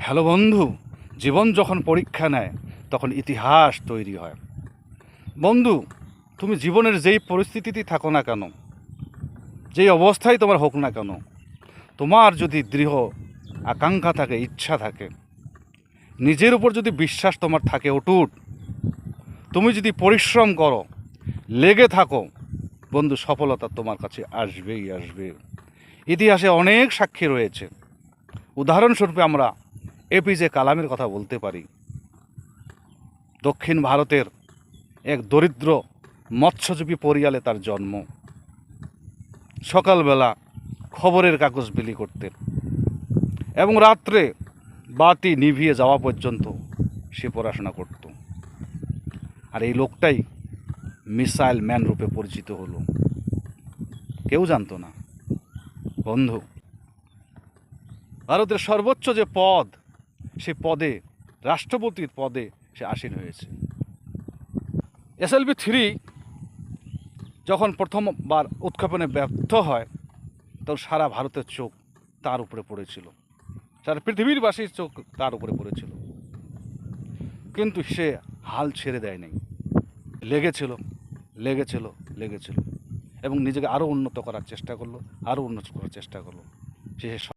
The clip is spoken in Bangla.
হ্যালো বন্ধু, জীবন যখন পরীক্ষা নেয় তখন ইতিহাস তৈরি হয়। বন্ধু, তুমি জীবনের যেই পরিস্থিতিতেই থাকো না কেন, যেই অবস্থায় তোমার হোক না কেন, তোমার যদি দৃঢ় আকাঙ্ক্ষা থাকে, ইচ্ছা থাকে, নিজের উপর যদি বিশ্বাস তোমার থাকে অটুট, তুমি যদি পরিশ্রম করো, লেগে থাকো, বন্ধু, সফলতা তোমার কাছে আসবেই আসবে। ইতিহাসে অনেক সাক্ষী রয়েছে। উদাহরণস্বরূপ আমরা এপিজে কালামের কথা বলতে পারি। দক্ষিণ ভারতের এক দরিদ্র মৎস্যজীবী পরিয়ালে তার জন্ম। সকালবেলা খবরের কাগজ বিলি করতেন এবং রাত্রে বাতি নিভিয়ে যাওয়া পর্যন্ত সে পড়াশোনা করত। আর এই লোকটাই মিসাইল ম্যান রূপে পরিচিত হলো। কেউ জানতো না। বন্ধু, ভারতের সর্বোচ্চ যে পদ, সে পদে, রাষ্ট্রপতির পদে সে আসীন হয়েছে। SLV-3 যখন প্রথমবার উৎক্ষেপণে ব্যর্থ হয়, তখন সারা ভারতের চোখ তার উপরে পড়েছিল, সারা পৃথিবীরবাসীর চোখ তার উপরে পড়েছিল। কিন্তু সে হাল ছেড়ে দেয় নাই, লেগেছিল লেগেছিল লেগেছিল এবং নিজেকে আরও উন্নত করার চেষ্টা করলো, আরও উন্নত করার চেষ্টা করলো। সে